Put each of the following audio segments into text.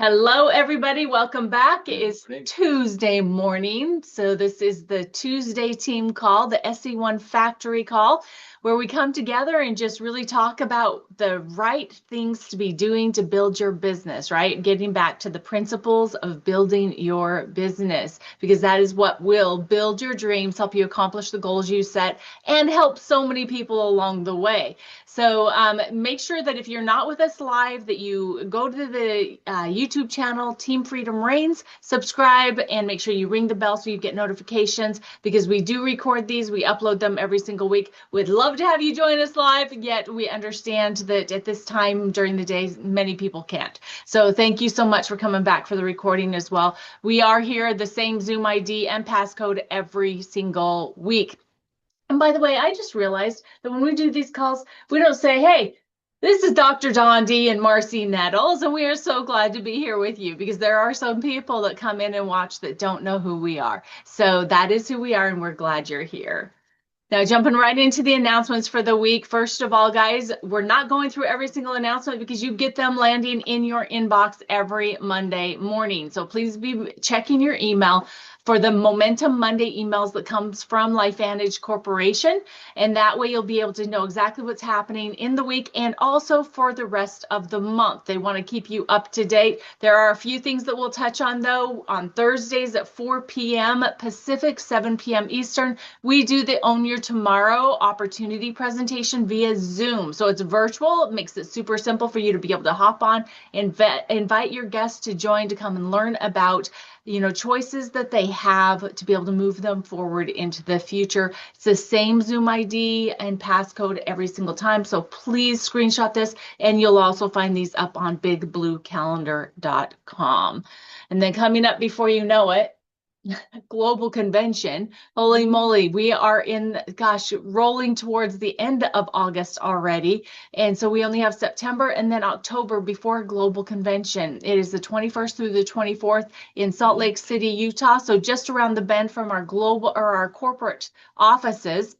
Hello, everybody. Welcome back. It is Great. Tuesday morning. So this is the Tuesday team call, the SC1 factory call, where we come together and just really talk about the right things to be doing to build your business, right? Getting back to the principles of building your business, because that is what will build your dreams, help you accomplish the goals you set, and help so many people along the way. So make sure that if you're not with us live, that you go to the YouTube channel, Team Freedom Reigns, subscribe, and make sure you ring the bell so you get notifications, because we do record these. We upload them every single week. We'd love to have you join us live, yet we understand that at this time during the day, many people can't. So thank you so much for coming back for the recording as well. We are here, the same Zoom ID and passcode every single week. And by the way, I just realized that when we do these calls, we don't say, hey, this is Dr. Dondee and Marci Nettles, and we are so glad to be here with you, because there are some people that come in and watch that don't know who we are. So that is who we are, and we're glad you're here. Now, jumping right into the announcements for the week. First of all, guys, we're not going through every single announcement because you get them landing in your inbox every Monday morning. So please be checking your email for the Momentum Monday emails that comes from LifeVantage Corporation. And that way you'll be able to know exactly what's happening in the week and also for the rest of the month. They want to keep you up to date. There are a few things that we'll touch on, though. On Thursdays at 4 p.m. Pacific, 7 p.m. Eastern, we do the Own Your Tomorrow opportunity presentation via Zoom. So it's virtual. It makes it super simple for you to be able to hop on and invite your guests to join to come and learn about choices that they have to be able to move them forward into the future. It's the same Zoom ID and passcode every single time. So please screenshot this, and you'll also find these up on bigbluecalendar.com. And then coming up before you know it, global convention. Holy moly, we are rolling towards the end of August already. And so we only have September and then October before global convention. It is the 21st through the 24th in Salt Lake City, Utah. So just around the bend from our our corporate offices,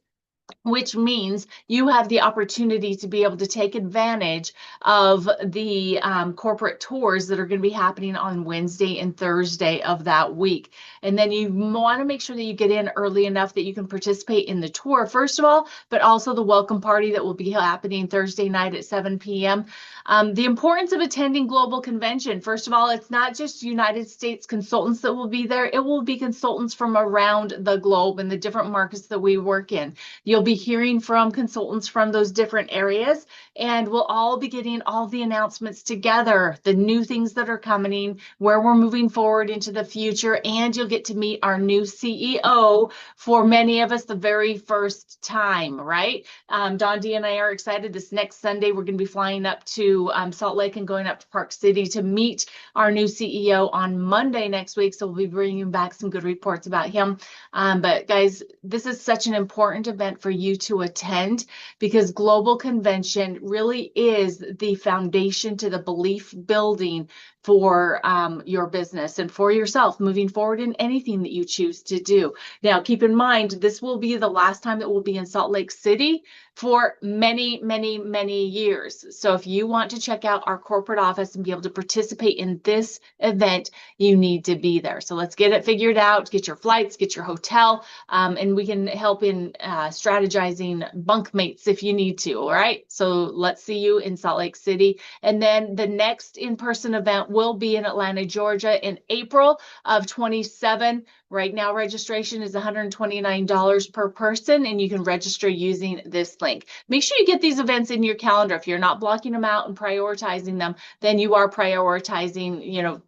which means you have the opportunity to be able to take advantage of the corporate tours that are going to be happening on Wednesday and Thursday of that week. And then you want to make sure that you get in early enough that you can participate in the tour, first of all, but also the welcome party that will be happening Thursday night at 7 p.m. The importance of attending Global Convention. First of all, it's not just United States consultants that will be there. It will be consultants from around the globe and the different markets that we work in. You'll be hearing from consultants from those different areas, and we'll all be getting all the announcements together, the new things that are coming, where we're moving forward into the future, and you'll get to meet our new CEO for many of us the very first time, right? Dondee and I are excited. This next Sunday, we're going to be flying up to Salt Lake and going up to Park City to meet our new CEO on Monday next week. So we'll be bringing back some good reports about him. But guys, this is such an important event for you to attend, because Global Convention really is the foundation to the belief building for your business and for yourself moving forward in anything that you choose to do. Now, keep in mind, this will be the last time that we'll be in Salt Lake City for many, many, many years. So if you want to check out our corporate office and be able to participate in this event, you need to be there. So let's get it figured out, get your flights, get your hotel, and we can help in strategizing bunkmates if you need to, all right? So let's see you in Salt Lake City. And then the next in-person event will be in Atlanta, Georgia in April of 27. Right now, registration is $129 per person, and you can register using this link. Make sure you get these events in your calendar. If you're not blocking them out and prioritizing them, then you are prioritizing,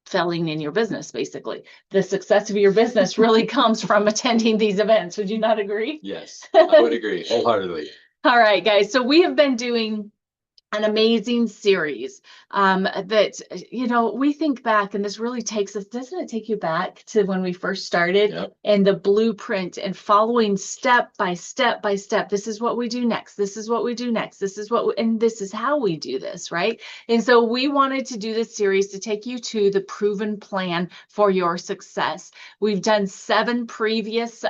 failing in your business, basically. The success of your business really comes from attending these events. Would you not agree? Yes, I would agree wholeheartedly. All right, guys. So we have been doing an amazing series that, we think back, and this really takes us, doesn't it take you back to when we first started? Yep. And the blueprint and following step by step by step. This is what we do next. This is what we do next. This is and this is how we do this, right? And so we wanted to do this series to take you to the proven plan for your success. We've done 7 previous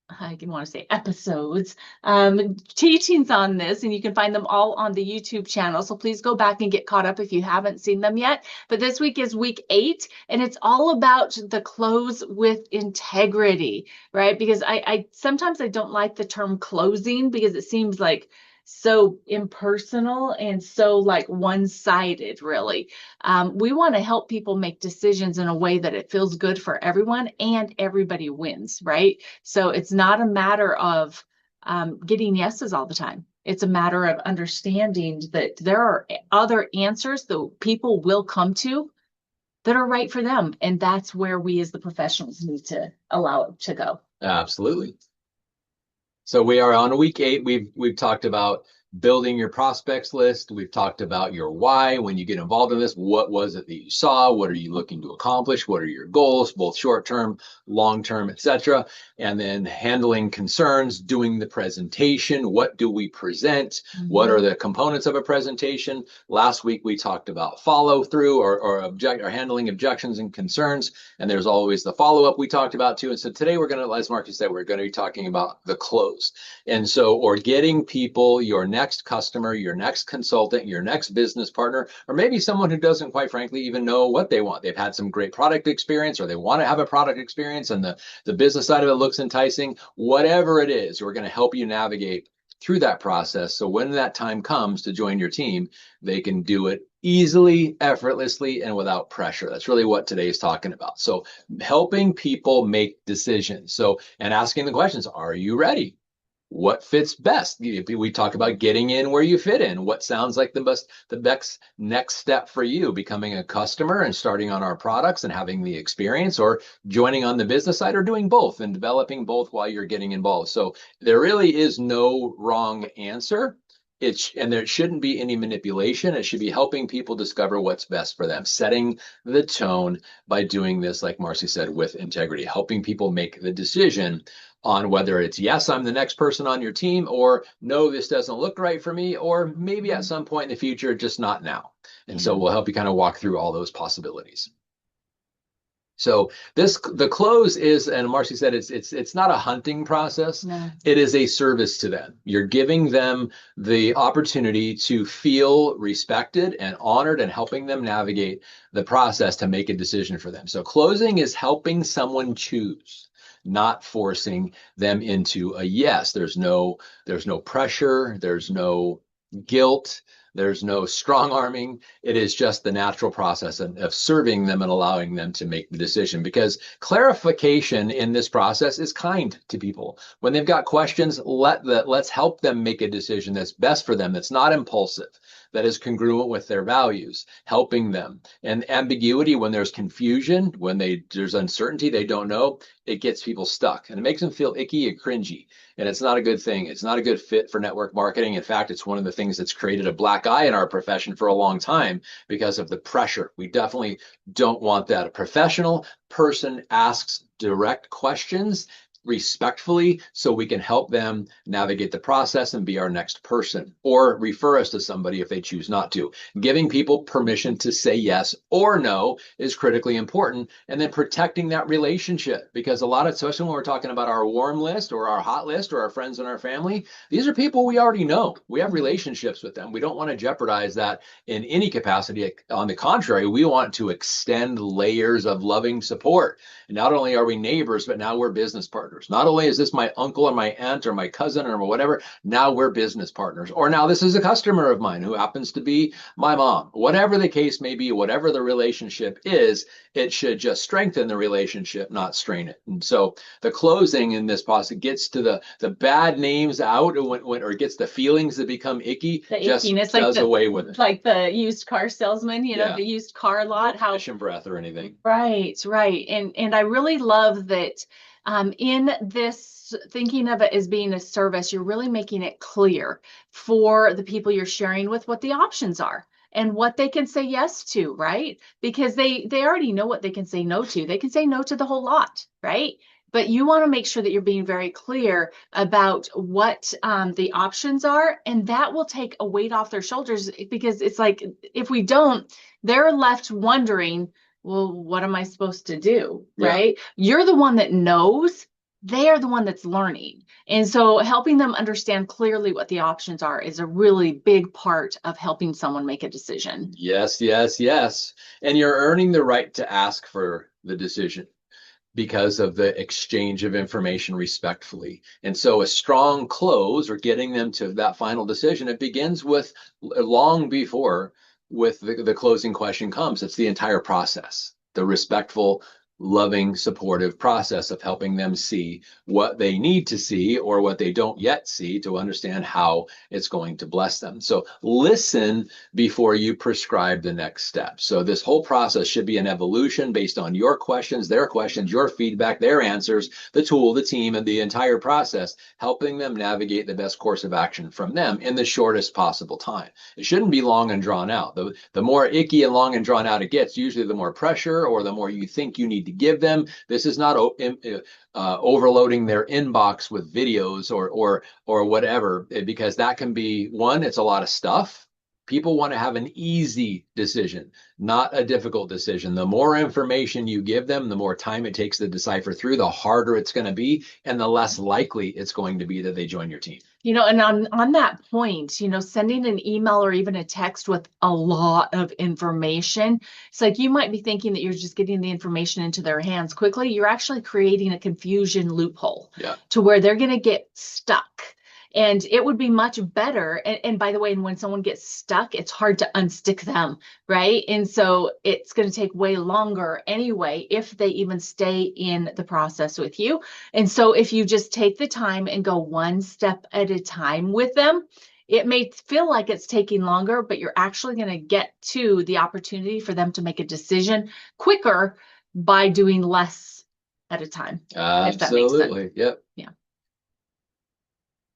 I want to say episodes, teachings on this, and you can find them all on the YouTube channel. So please go back and get caught up if you haven't seen them yet. But this week is week 8, and it's all about the close with integrity, right? Because I sometimes I don't like the term closing because it seems like so impersonal and so like one-sided, really. We want to help people make decisions in a way that it feels good for everyone and everybody wins, right? So it's not a matter of getting yeses all the time. It's a matter of understanding that there are other answers that people will come to that are right for them. And that's where we as the professionals need to allow it to go. Absolutely. So we are on week 8. We've talked about building your prospects list. We've talked about your why when you get involved in this. What was it that you saw? What are you looking to accomplish? What are your goals, both short term, long term, etc. And then handling concerns, doing the presentation. What do we present? What are the components of a presentation? Last week we talked about follow through or handling objections and concerns. And there's always the follow up we talked about too. And so today we're going to, as Marci said, we're going to be talking about the close. And so, or getting people, your next customer, your next consultant, your next business partner, or maybe someone who doesn't quite frankly even know what they want. They've had some great product experience or they want to have a product experience and the business side of it looks enticing. Whatever it is, we're going to help you navigate through that process. So when that time comes to join your team, they can do it easily, effortlessly, and without pressure. That's really what today is talking about. So helping people make decisions. So, and asking the questions, are you ready? What fits best? We talk about getting in where you fit in. What sounds like the best next step for you, becoming a customer and starting on our products and having the experience, or joining on the business side, or doing both and developing both while you're getting involved. So there really is no wrong answer. And there shouldn't be any manipulation. It should be helping people discover what's best for them, setting the tone by doing this, like Marci said, with integrity, helping people make the decision on whether it's, yes, I'm the next person on your team, or no, this doesn't look right for me, or maybe at some point in the future, just not now. And so we'll help you kind of walk through all those possibilities. So the close is, and Marci said, it's not a hunting process. No. It is a service to them. You're giving them the opportunity to feel respected and honored and helping them navigate the process to make a decision for them. So closing is helping someone choose, not forcing them into a yes. There's no pressure. There's no guilt. There's no strong arming. It is just the natural process of serving them and allowing them to make the decision, because clarification in this process is kind to people. When they've got questions, let's help them make a decision that's best for them, that's not impulsive, that is congruent with their values, helping them. And ambiguity, when there's confusion, when there's uncertainty, they don't know, it gets people stuck and it makes them feel icky and cringy. And it's not a good thing. It's not a good fit for network marketing. In fact, it's one of the things that's created a black eye in our profession for a long time because of the pressure. We definitely don't want that. A professional person asks direct questions respectfully so we can help them navigate the process and be our next person, or refer us to somebody if they choose not to. Giving people permission to say yes or no is critically important, and then protecting that relationship, because a lot of, especially when we're talking about our warm list or our hot list or our friends and our family, these are people we already know. We have relationships with them. We don't want to jeopardize that in any capacity. On the contrary, we want to extend layers of loving support. And not only are we neighbors, but now we're business partners. Not only is this my uncle or my aunt or my cousin or whatever, now we're business partners. Or now this is a customer of mine who happens to be my mom. Whatever the case may be, whatever the relationship is, it should just strengthen the relationship, not strain it. And so the closing in this process gets to the bad names out, or gets the feelings that become icky, The just ickiness, does away with it. Like the used car salesman, Yeah. the used car lot, how Passion breath or anything. Right. And I really love that in this, thinking of it as being a service, you're really making it clear for the people you're sharing with what the options are and what they can say yes to, right? Because they already know what they can say no to. They can say no to the whole lot, right? But you want to make sure that you're being very clear about what the options are, and that will take a weight off their shoulders, because it's like, if we don't, they're left wondering, well, what am I supposed to do? Yeah. Right? You're the one that knows they are the one that's learning. And so helping them understand clearly what the options are is a really big part of helping someone make a decision. Yes, yes, yes. And you're earning the right to ask for the decision because of the exchange of information respectfully. And so a strong close, or getting them to that final decision, it begins with long before with the closing question comes. It's the entire process, the respectful, loving, supportive process of helping them see what they need to see or what they don't yet see to understand how it's going to bless them. So listen before you prescribe the next step. So this whole process should be an evolution based on your questions, your feedback, their answers, the tool, the team, and the entire process, helping them navigate the best course of action from them in the shortest possible time. It shouldn't be long and drawn out. The more icky and long and drawn out it gets, usually the more pressure or the more you think you need to give them. This is not overloading their inbox with videos or whatever, because that can be, one, it's a lot of stuff. People want to have an easy decision, not a difficult decision. The more information you give them, the more time it takes to decipher through, the harder it's going to be, and the less likely it's going to be that they join your team. And on that point, sending an email or even a text with a lot of information, it's like you might be thinking that you're just getting the information into their hands quickly. You're actually creating a confusion loophole to where they're going to get stuck. And it would be much better. And by the way, when someone gets stuck, it's hard to unstick them, right? And so it's going to take way longer anyway, if they even stay in the process with you. And so if you just take the time and go one step at a time with them, it may feel like it's taking longer, but you're actually going to get to the opportunity for them to make a decision quicker by doing less at a time. Absolutely. If that makes sense. Yep. Yeah.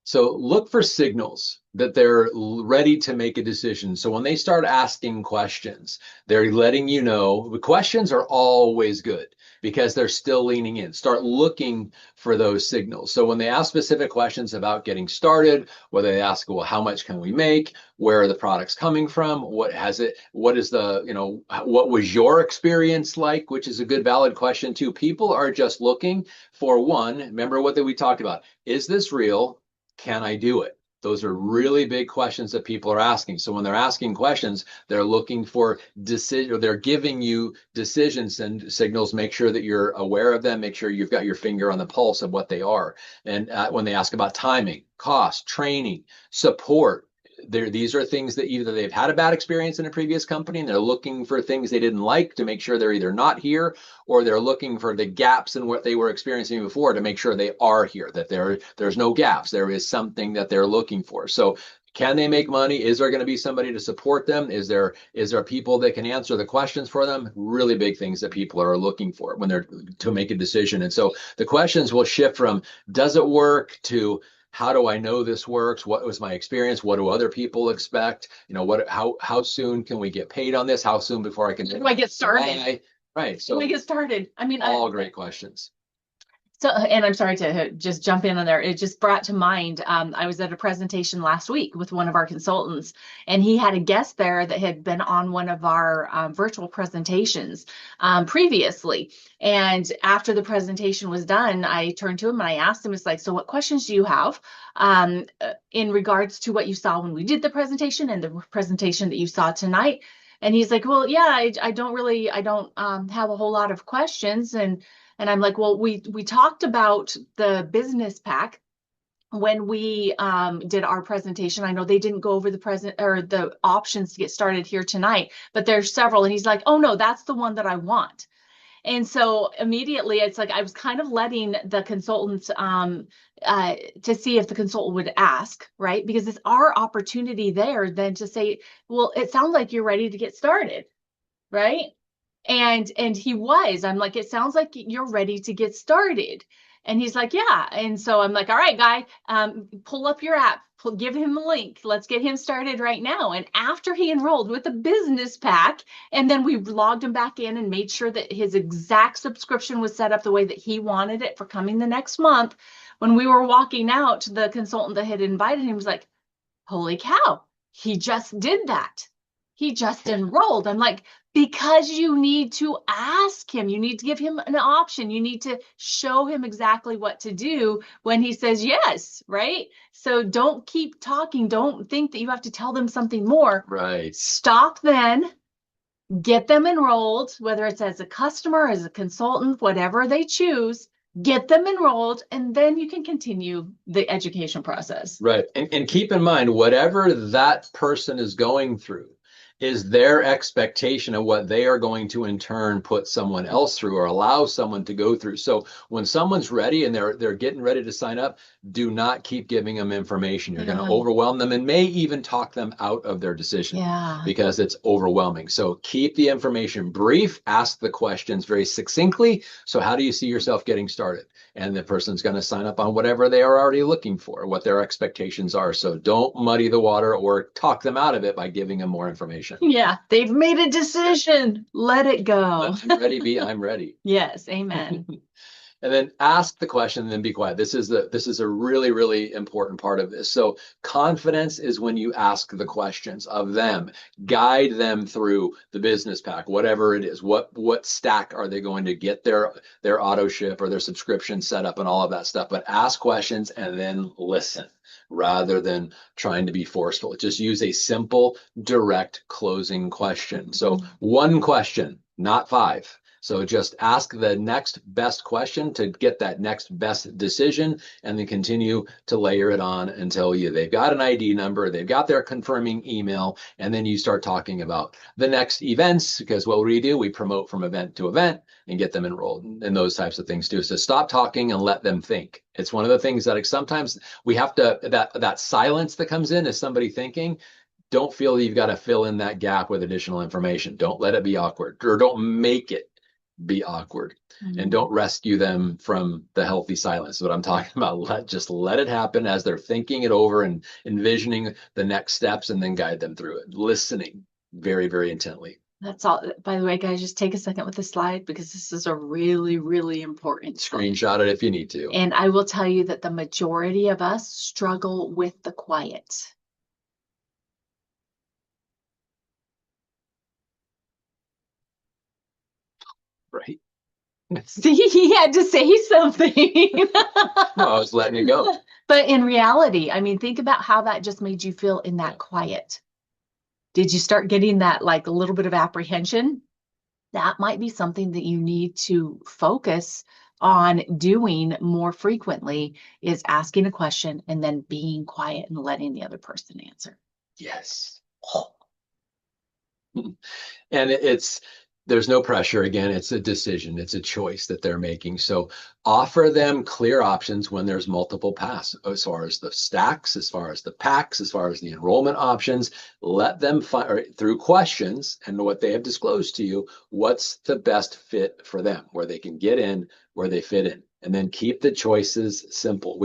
So look for signals that they're ready to make a decision. So when they start asking questions, they're letting you know. The questions are always good because they're still leaning in. Start looking for those signals. So when they ask specific questions about getting started, whether they ask, well, how much can we make? Where are the products coming from? What is the, what was your experience like? Which is a good, valid question too. People are just looking for, one, remember what we talked about. Is this real? Can I do it? Those are really big questions that people are asking. So when they're asking questions, they're looking for decision, or they're giving you decisions and signals. Make sure that you're aware of them. Make sure you've got your finger on the pulse of what they are. And when they ask about timing, cost, training, support, these are things that either they've had a bad experience in a previous company and they're looking for things they didn't like to make sure they're either not here, or they're looking for the gaps in what they were experiencing before to make sure they are here, that there's no gaps. There is something that they're looking for. So can they make money? Is there going to be somebody to support them? Is there people that can answer the questions for them? Really big things that people are looking for when they're to make a decision. And so the questions will shift from does it work to how do I know this works? What was my experience? What do other people expect? How soon can we get paid on this? How soon before I can? How do I get started? Right. So how do I get started? I mean, all great questions. So, and I'm sorry to just jump in on there. It just brought to mind, I was at a presentation last week with one of our consultants, and he had a guest there that had been on one of our virtual presentations previously. And after the presentation was done, I turned to him and I asked him, it's like, so what questions do you have in regards to what you saw when we did the presentation and the presentation that you saw tonight? And he's like, well, yeah, I don't have a whole lot of questions. And I'm like, well, we talked about the business pack when we did our presentation. I know they didn't go over the options to get started here tonight, but there's several. And he's like, oh no, that's the one that I want. And so immediately it's like I was kind of letting the consultants to see if the consultant would ask, right? Because it's our opportunity there then to say, well, it sounds like you're ready to get started, right? And he was. I'm like, it sounds like you're ready to get started. And he's like, yeah. And so I'm like, all right, guy, pull up your app, give him a link. Let's get him started right now. And after he enrolled with the business pack, and then we logged him back in and made sure that his exact subscription was set up the way that he wanted it for coming the next month. When we were walking out, the consultant that had invited him was like, holy cow, he just did that. he just enrolled. I'm like, because you need to ask him, you need to give him an option, you need to show him exactly what to do when he says yes, right? So don't keep talking. Don't think that you have to tell them something more. Right. Stop then, get them enrolled, whether it's as a customer, as a consultant, whatever they choose, get them enrolled, and then you can continue the education process. Right. And keep in mind, whatever that person is going through is their expectation of what they are going to in turn put someone else through or allow someone to go through. So when someone's ready and they're getting ready to sign up, do not keep giving them information. You're going to overwhelm them and may even talk them out of their decision because it's overwhelming. So keep the information brief, ask the questions very succinctly. So how do you see yourself getting started? And the person's going to sign up on whatever they are already looking for, what their expectations are. So don't muddy the water or talk them out of it by giving them more information. Yeah, they've made a decision. Let it go. I'm ready, I'm ready. Yes, amen. And then ask the question and then be quiet. This is a really, really important part of this. So confidence is when you ask the questions of them, guide them through the business pack, whatever it is. What stack are they going to get their auto ship or their subscription set up and all of that stuff. But ask questions and then listen rather than trying to be forceful. Just use a simple, direct closing question. So one question, not 5. So just ask the next best question to get that next best decision and then continue to layer it on until they've got an ID number, they've got their confirming email, and then you start talking about the next events, because what we do, we promote from event to event and get them enrolled and those types of things too. So stop talking and let them think. It's one of the things that sometimes we have to, that silence that comes in is somebody thinking. Don't feel you've got to fill in that gap with additional information. Don't let it be awkward, or don't make it be awkward, and don't rescue them from the healthy silence. What I'm talking about, just let it happen as they're thinking it over and envisioning the next steps, and then guide them through it, listening very, very intently. That's all. By the way, guys, just take a second with the slide because this is a really, really important screenshot it if you need to. And I will tell you that the majority of us struggle with the quiet. Right. See, he had to say something. No, I was letting it go. But in reality, I mean, think about how that just made you feel in that quiet. Did you start getting that like a little bit of apprehension? That might be something that you need to focus on doing more frequently, is asking a question and then being quiet and letting the other person answer. Yes. And there's no pressure. Again, it's a decision. It's a choice that they're making. So offer them clear options when there's multiple paths, as far as the stacks, as far as the packs, as far as the enrollment options. Let them find through questions and what they have disclosed to you, what's the best fit for them, where they can get in, where they fit in, and then keep the choices simple.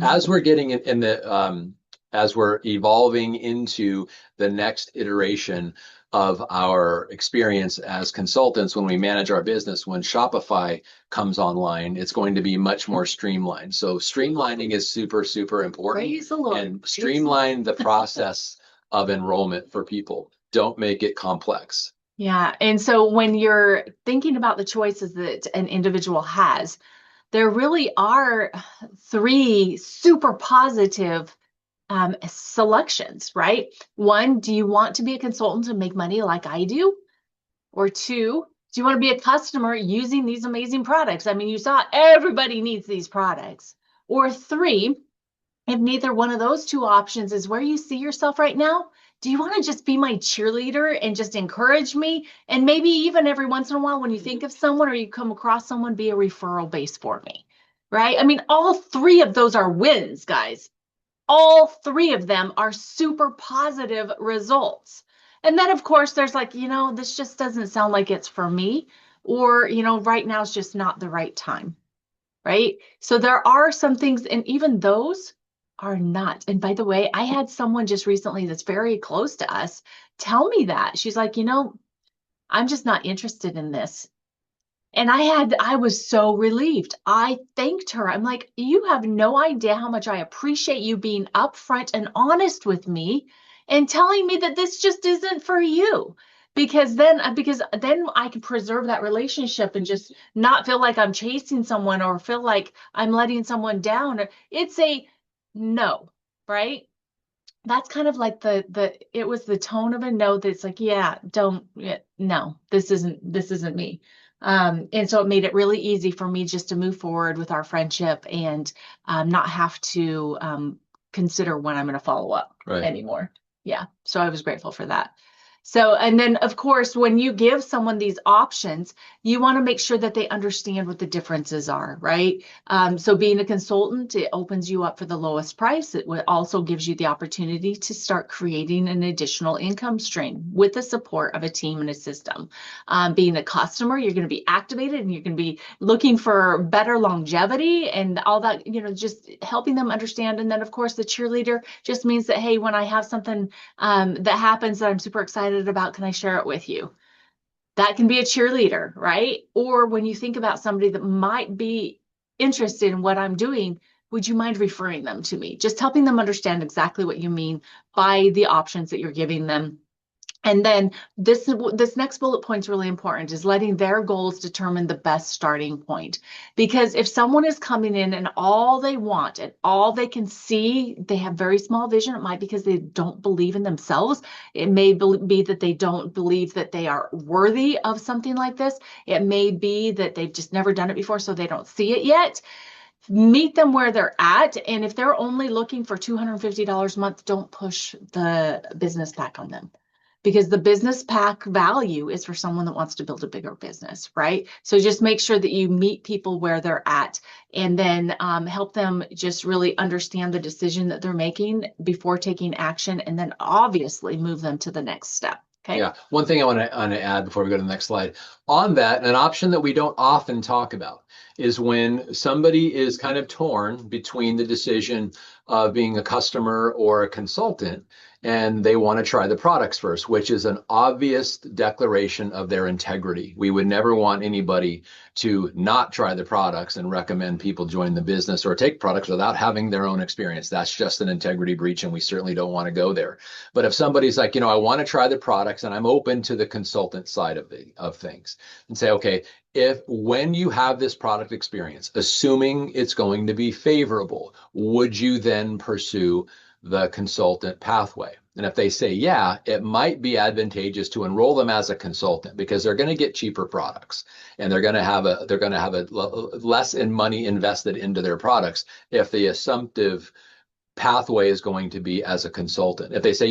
As we're getting in the as we're evolving into the next iteration of our experience as consultants, when we manage our business, when Shopify comes online, it's going to be much more streamlined. So streamlining is super, super important. Praise the Lord. And streamline the process of enrollment for people. Don't make it complex. Yeah. And so when you're thinking about the choices that an individual has, there really are 3 super positive selections, right? 1, do you want to be a consultant and make money like I do? Or 2, do you want to be a customer using these amazing products? I mean, you saw everybody needs these products. Or 3, if neither one of those 2 options is where you see yourself right now, do you want to just be my cheerleader and just encourage me? And maybe even every once in a while when you think of someone or you come across someone, be a referral base for me, right? I mean, all 3 of those are wins, guys. All 3 of them are super positive results. And then, of course, there's like, this just doesn't sound like it's for me, or, right now is just not the right time, right? So there are some things, and even those are not. And by the way, I had someone just recently that's very close to us tell me that. She's like, I'm just not interested in this. And I was so relieved. I thanked her. I'm like, you have no idea how much I appreciate you being upfront and honest with me and telling me that this just isn't for you. Because then I can preserve that relationship and just not feel like I'm chasing someone or feel like I'm letting someone down. It's a no, right? That's kind of like it was the tone of a no that's like, yeah, don't, yeah, no, this isn't me. And so it made it really easy for me just to move forward with our friendship and not have to consider when I'm going to follow up anymore. Yeah. So I was grateful for that. So, and then of course, when you give someone these options, you want to make sure that they understand what the differences are, right? So being a consultant, it opens you up for the lowest price. It also gives you the opportunity to start creating an additional income stream with the support of a team and a system. Being a customer, you're going to be activated and you're going to be looking for better longevity and all that, just helping them understand. And then of course, the cheerleader just means that, hey, when I have something that happens that I'm super excited about, can I share it with you? That can be a cheerleader, right? Or when you think about somebody that might be interested in what I'm doing, would you mind referring them to me? Just helping them understand exactly what you mean by the options that you're giving them. And then this next bullet point is really important, is letting their goals determine the best starting point. Because if someone is coming in and all they want and all they can see, they have very small vision. It might be because they don't believe in themselves. It may be that they don't believe that they are worthy of something like this. It may be that they've just never done it before, so they don't see it yet. Meet them where they're at. And if they're only looking for $250 a month, don't push the business pack on them, because the business pack value is for someone that wants to build a bigger business, right? So just make sure that you meet people where they're at, and then help them just really understand the decision that they're making before taking action, and then obviously move them to the next step. Okay. Yeah. One thing I want to add before we go to the next slide on that, an option that we don't often talk about is when somebody is kind of torn between the decision of being a customer or a consultant, and they want to try the products first, which is an obvious declaration of their integrity. We would never want anybody to not try the products and recommend people join the business or take products without having their own experience. That's just an integrity breach, and we certainly don't want to go there. But if somebody's like, I want to try the products and I'm open to the consultant side of things, and say, okay, when you have this product experience, assuming it's going to be favorable, would you then pursue the consultant pathway? And if they say, yeah, it might be advantageous to enroll them as a consultant because they're going to get cheaper products and they're going to have less in money invested into their products if the assumptive pathway is going to be as a consultant. If they say,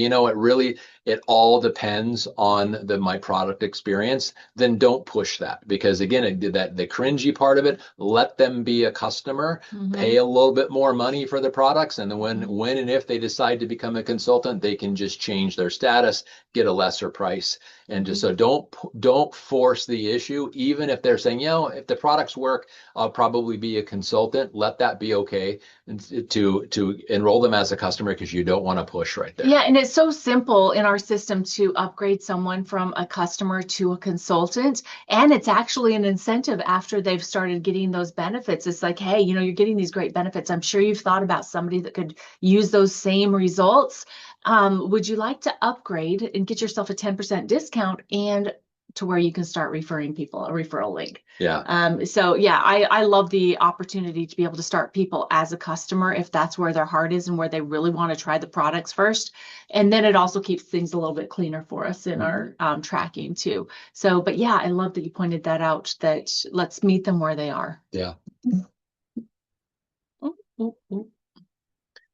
it all depends on my product experience, then don't push that, because again, the cringy part of it, let them be a customer, pay a little bit more money for the products, and then when and if they decide to become a consultant, they can just change their status, get a lesser price. And just so don't force the issue, even if they're saying, if the products work, I'll probably be a consultant. Let that be okay, and to enroll them as a customer, because you don't want to push right there. Yeah, and it's so simple in our system to upgrade someone from a customer to a consultant. And it's actually an incentive after they've started getting those benefits. It's like, hey, you're getting these great benefits. I'm sure you've thought about somebody that could use those same results. Would you like to upgrade and get yourself a 10% discount, and to where you can start referring people, a referral link? Yeah. So yeah, I love the opportunity to be able to start people as a customer if that's where their heart is and where they really want to try the products first. And then it also keeps things a little bit cleaner for us in our tracking too. So, but yeah, I love that you pointed that out, that let's meet them where they are. Yeah. Ooh, ooh, ooh.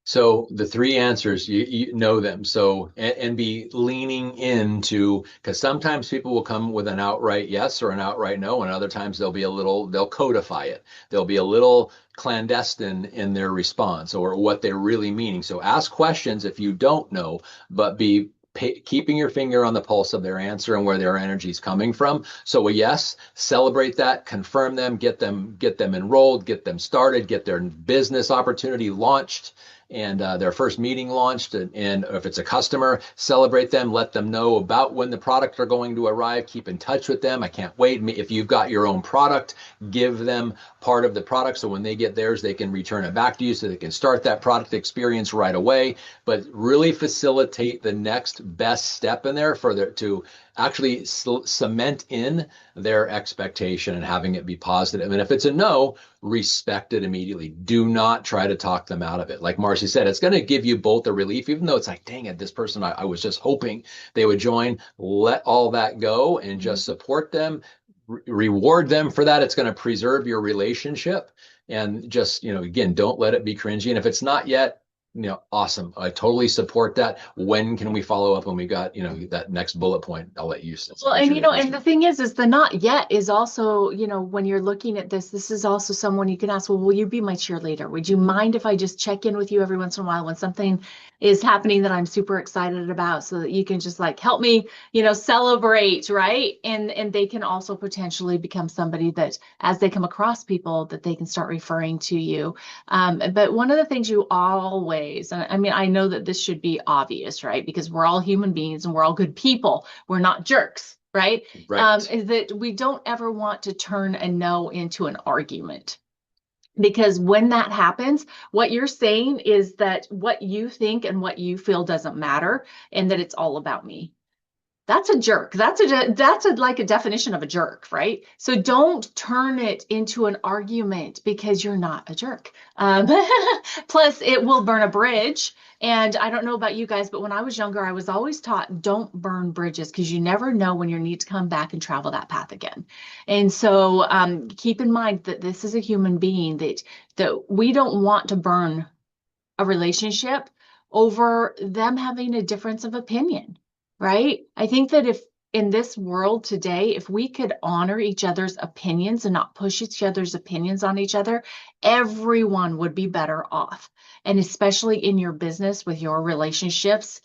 So the three answers, you know them. So, and be leaning into, because sometimes people will come with an outright yes or an outright no, and other times they'll codify it. They'll be a little clandestine in their response or what they're really meaning. So ask questions if you don't know, but be keeping your finger on the pulse of their answer and where their energy is coming from. So a yes, celebrate that, confirm them, get them enrolled, get them started, get their business opportunity launched, and their first meeting launched, and if it's a customer, celebrate them, let them know about when the product are going to arrive, keep in touch with them. I can't wait. If you've got your own product, give them part of the product so when they get theirs, they can return it back to you so they can start that product experience right away. But really facilitate the next best step in there to actually cement in their expectation and having it be positive. And if it's a no, respect it immediately. Do not try to talk them out of it. Like Marci said, it's going to give you both a relief, even though it's like, dang it, this person, I was just hoping they would join. Let all that go and just support them, reward them for that. It's going to preserve your relationship. And just, again, don't let it be cringy. And if it's not yet, awesome. I totally support that. When can we follow up when we got, that next bullet point? I'll let you. Well, and and the thing is the not yet is also, when you're looking at this is also someone you can ask, well, will you be my cheerleader? Would you mind if I just check in with you every once in a while when something is happening that I'm super excited about, so that you can just like help me, celebrate, right? And they can also potentially become somebody that as they come across people that they can start referring to you. But one of the things you always, I mean, I know that this should be obvious, right? Because we're all human beings and we're all good people. We're not jerks, right? Right. Is that we don't ever want to turn a no into an argument. Because when that happens, what you're saying is that what you think and what you feel doesn't matter, and that it's all about me. That's a jerk. That's like a definition of a jerk, right? So don't turn it into an argument because you're not a jerk. Plus, it will burn a bridge. And I don't know about you guys, but when I was younger, I was always taught don't burn bridges because you never know when you need to come back and travel that path again. And so keep in mind that this is a human being that we don't want to burn a relationship over them having a difference of opinion. Right? I think that if in this world today, if we could honor each other's opinions and not push each other's opinions on each other, everyone would be better off. And especially in your business with your relationships,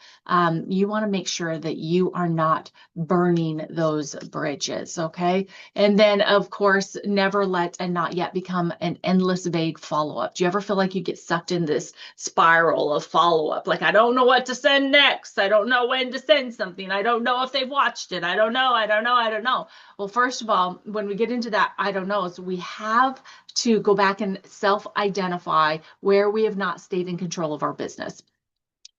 you want to make sure that you are not burning those bridges, okay? And then, of course, never let a not yet become an endless vague follow-up. Do you ever feel like you get sucked in this spiral of follow-up? Like, I don't know what to send next. I don't know when to send something. I don't know if they've watched it. I don't know. Well, first of all, when we get into that, I don't know, so we have to go back and self-identify where we have not stayed in control of our business.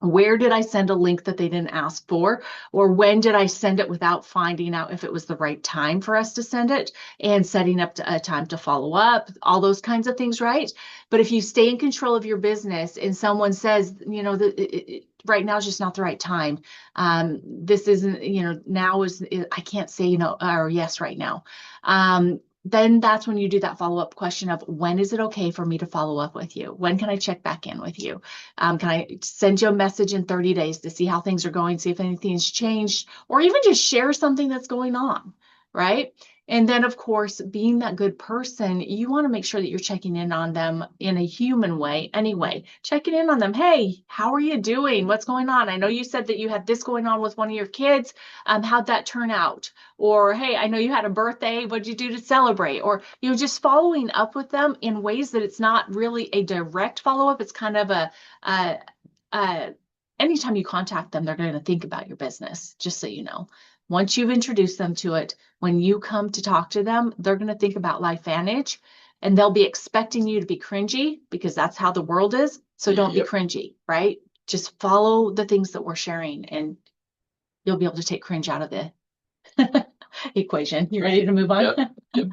Where did I send a link that they didn't ask for? Or when did I send it without finding out if it was the right time for us to send it and setting up a time to follow up, all those kinds of things, right? But if you stay in control of your business and someone says, right now is just not the right time. This isn't, now I can't say, or yes right now. Then that's when you do that follow-up question of when is it okay for me to follow up with you? When can I check back in with you? Can I send you a message in 30 days to see how things are going, see if anything's changed, or even just share something that's going on, right? And then, of course, being that good person, you want to make sure that you're checking in on them in a human way anyway. Checking in on them. Hey, how are you doing? What's going on? I know you said that you had this going on with one of your kids. How'd that turn out? Or, hey, I know you had a birthday. What'd you do to celebrate? Or, just following up with them in ways that it's not really a direct follow-up. It's kind of anytime you contact them, they're going to think about your business, just so you know. Once you've introduced them to it, when you come to talk to them, they're going to think about LifeVantage, and they'll be expecting you to be cringy because that's how the world is. So don't be cringy, right? Just follow the things that we're sharing and you'll be able to take cringe out of the equation. You ready to move on? Yep.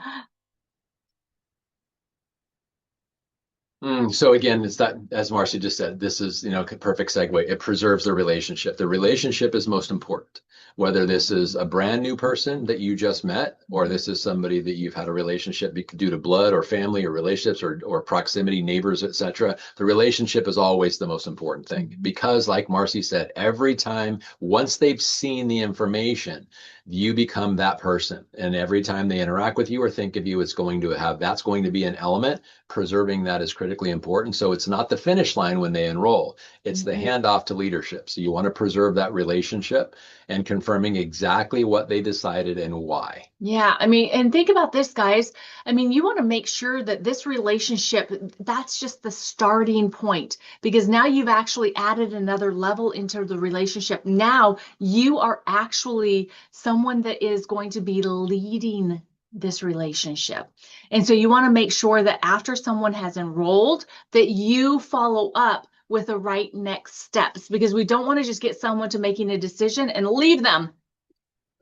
So again, it's that, as Marci just said, this is, perfect segue. It preserves the relationship. The relationship is most important. Whether this is a brand new person that you just met, or this is somebody that you've had a relationship due to blood or family or relationships or proximity, neighbors, etc. The relationship is always the most important thing, because like Marci said, every time, once they've seen the information, you become that person. And every time they interact with you or think of you, that's going to be an element. Preserving that is critically important. So it's not the finish line when they enroll, it's the handoff to leadership. So you want to preserve that relationship and confirming exactly what they decided and why. Yeah, I mean, and think about this, guys. I mean, you want to make sure that this relationship, that's just the starting point, because now you've actually added another level into the relationship. Now you are actually someone that is going to be leading this relationship. And so you want to make sure that after someone has enrolled, that you follow up with the right next steps, because we don't want to just get someone to making a decision and leave them.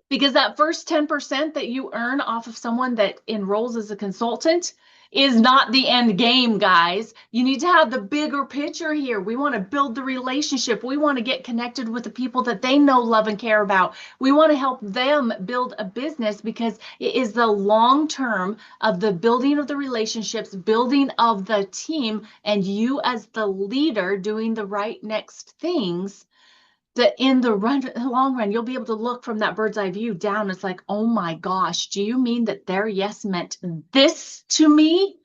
Because that first 10% that you earn off of someone that enrolls as a consultant is not the end game, guys. You need to have the bigger picture here. We want to build the relationship. We want to get connected with the people that they know, love, and care about. We want to help them build a business, because it is the long term of the building of the relationships, building of the team, and you as the leader doing the right next things, that in the long run, you'll be able to look from that bird's eye view down. It's like, oh my gosh, do you mean that their yes meant this to me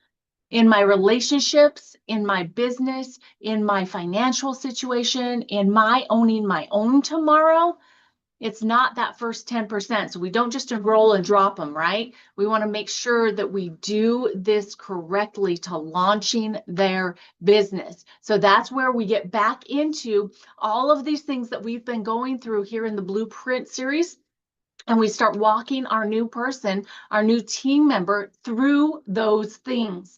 in my relationships, in my business, in my financial situation, in my owning my own tomorrow? It's not that first 10%. So we don't just enroll and drop them, right? We want to make sure that we do this correctly to launching their business. So that's where we get back into all of these things that we've been going through here in the Blueprint series. And we start walking our new person, our new team member through those things.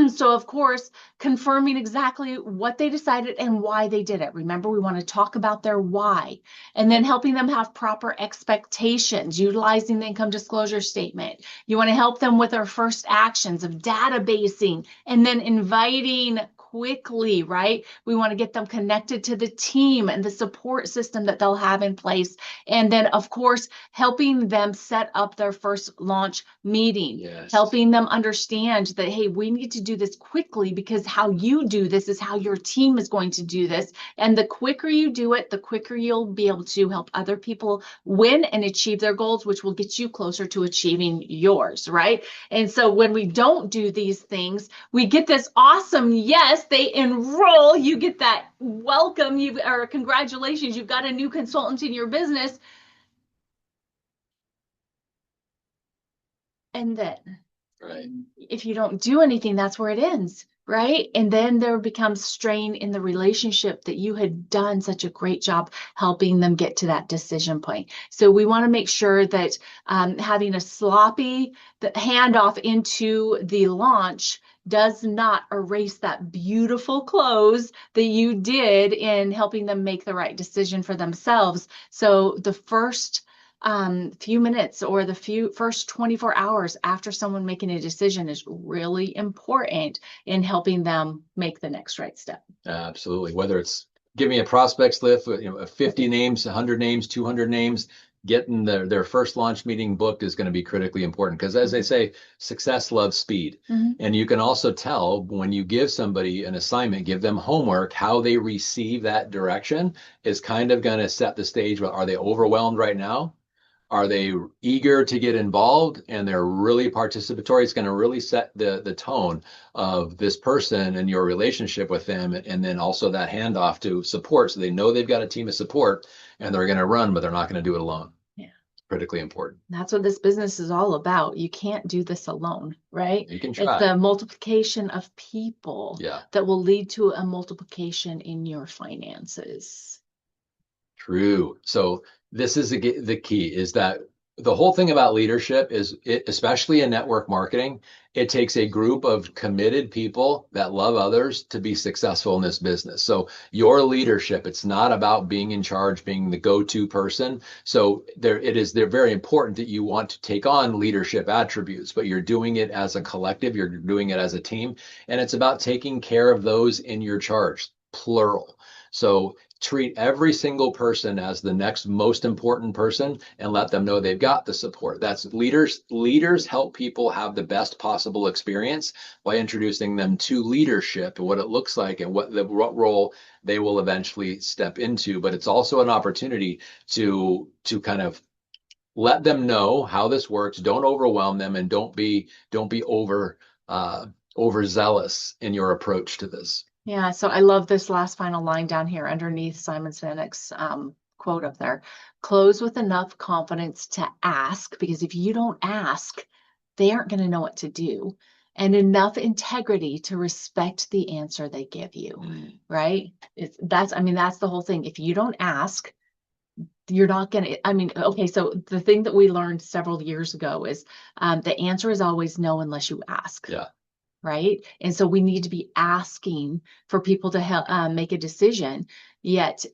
So, of course, confirming exactly what they decided and why they did it. Remember, we want to talk about their why, and then helping them have proper expectations, utilizing the income disclosure statement. You want to help them with their first actions of databasing, and then inviting quickly, right? We want to get them connected to the team and the support system that they'll have in place. And then, of course, helping them set up their first launch meeting, helping them understand that, hey, we need to do this quickly, because how you do this is how your team is going to do this. And the quicker you do it, the quicker you'll be able to help other people win and achieve their goals, which will get you closer to achieving yours, right? And so when we don't do these things, we get this awesome yes, they enroll, you get that welcome, or congratulations, you've got a new consultant in your business. And then, if you don't do anything, that's where it ends, right? And then there becomes strain in the relationship that you had done such a great job helping them get to that decision point. So we want to make sure that having a sloppy handoff into the launch does not erase that beautiful close that you did in helping them make the right decision for themselves. So the first few minutes or the first 24 hours after someone making a decision is really important in helping them make the next right step. Absolutely. Whether it's give me a prospects list with 50 names, 100 names, 200 names, getting their first launch meeting booked is going to be critically important, because as they say, success loves speed. And you can also tell when you give somebody an assignment, give them homework, how they receive that direction is kind of going to set the stage. Are they overwhelmed right now? Are they eager to get involved and they're really participatory? It's going to really set the tone of this person and your relationship with them. And then also that handoff to support. So they know they've got a team of support and they're going to run, but they're not going to do it alone. Yeah. Critically important. That's what this business is all about. You can't do this alone, right? You can try. It's the multiplication of people that will lead to a multiplication in your finances. True. So this is the key, is that the whole thing about leadership is, especially in network marketing, it takes a group of committed people that love others to be successful in this business. So your leadership, it's not about being in charge, being the go-to person. So they're very important that you want to take on leadership attributes, but you're doing it as a collective, you're doing it as a team, and it's about taking care of those in your charge, plural. So treat every single person as the next most important person and let them know they've got the support. That's leaders. Leaders help people have the best possible experience by introducing them to leadership and what it looks like and what role they will eventually step into. But it's also an opportunity to kind of let them know how this works. Don't overwhelm them, and don't be overzealous in your approach to this. Yeah, so I love this last final line down here underneath Simon Sinek's quote up there. Close with enough confidence to ask, because if you don't ask, they aren't going to know what to do, and enough integrity to respect the answer they give you, right? I mean, that's the whole thing. If you don't ask, you're not going to, I mean, okay, so the thing that we learned several years ago is the answer is always no unless you ask. Yeah. Right. And so we need to be asking for people to help make a decision. Yet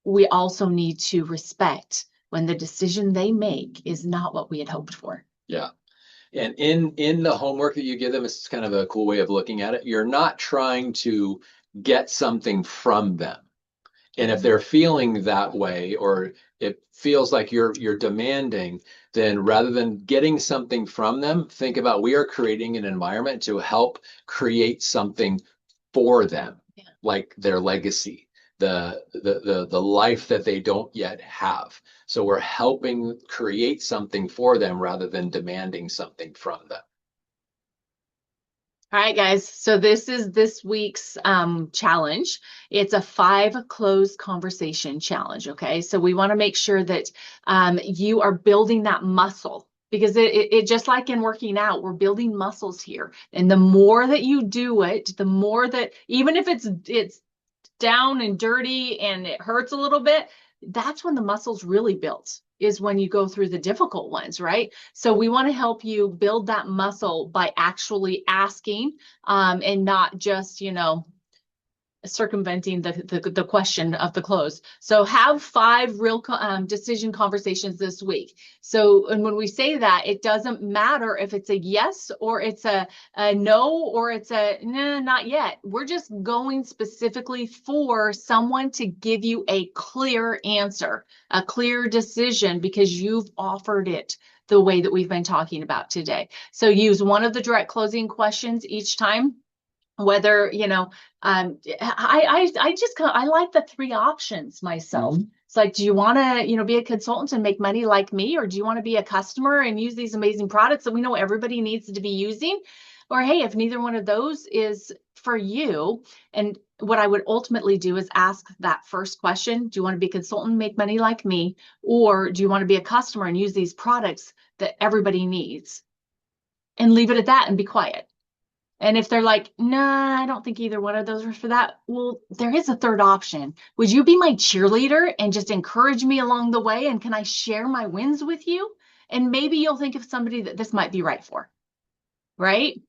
we also need to respect when the decision they make is not what we had hoped for. Yeah. And in the homework that you give them, it's kind of a cool way of looking at it. You're not trying to get something from them. And if they're feeling that way, or it feels like you're demanding, then rather than getting something from them, think about, we are creating an environment to help create something for them, like their legacy, the life that they don't yet have. So we're helping create something for them rather than demanding something from them. All right, guys. So this is this week's challenge. It's a 5 closed conversation challenge. Okay. So we want to make sure that you are building that muscle, because it just like in working out, we're building muscles here. And the more that you do it, the more that, even if it's down and dirty and it hurts a little bit, that's when the muscle's really built, is when you go through the difficult ones, right? So we want to help you build that muscle by actually asking and not just, circumventing the question of the close. So have 5 real decision conversations this week. So, and when we say that, it doesn't matter if it's a yes or it's a no or it's a nah, not yet. We're just going specifically for someone to give you a clear answer, a clear decision, because you've offered it the way that we've been talking about today. So use one of the direct closing questions each time. Whether, I like the 3 options myself. It's like, do you want to, be a consultant and make money like me? Or do you want to be a customer and use these amazing products that we know everybody needs to be using? Or, hey, if neither one of those is for you, and what I would ultimately do is ask that first question: do you want to be a consultant and make money like me? Or do you want to be a customer and use these products that everybody needs? And leave it at that and be quiet. And if they're like, nah, I don't think either one of those are for that, well, there is a third option. Would you be my cheerleader and just encourage me along the way? And can I share my wins with you? And maybe you'll think of somebody that this might be right for, right?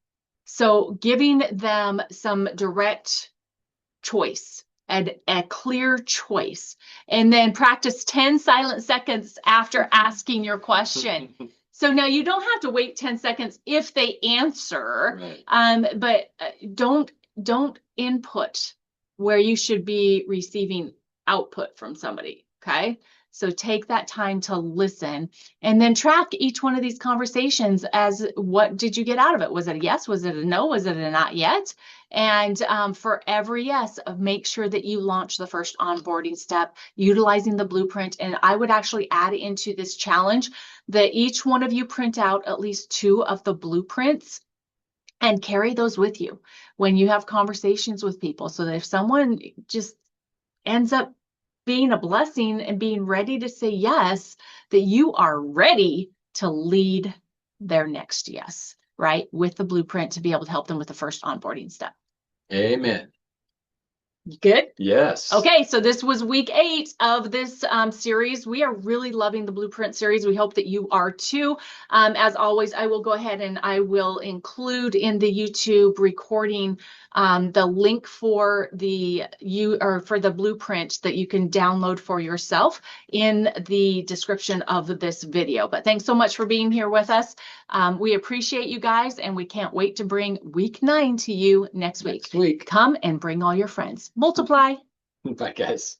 So giving them some direct choice and a clear choice, and then practice 10 silent seconds after asking your question. So now you don't have to wait 10 seconds if they answer, right. But don't input where you should be receiving output from somebody, okay? So take that time to listen, and then track each one of these conversations as, what did you get out of it? Was it a yes? Was it a no? Was it a not yet? And for every yes, make sure that you launch the first onboarding step utilizing the blueprint. And I would actually add into this challenge that each one of you print out at least 2 of the blueprints and carry those with you when you have conversations with people, so that if someone just ends up being a blessing and being ready to say yes, that you are ready to lead their next yes, right? With the blueprint to be able to help them with the first onboarding step. Amen. Good? Yes. Okay, so this was week 8 of this series. We are really loving the blueprint series. We hope that you are too. As always, I will go ahead and I will include in the YouTube recording the link for the blueprint that you can download for yourself in the description of this video. But thanks so much for being here with us. We appreciate you guys, and we can't wait to bring week 9 to you next week. Next week. Come and bring all your friends. Multiply. Bye, guys.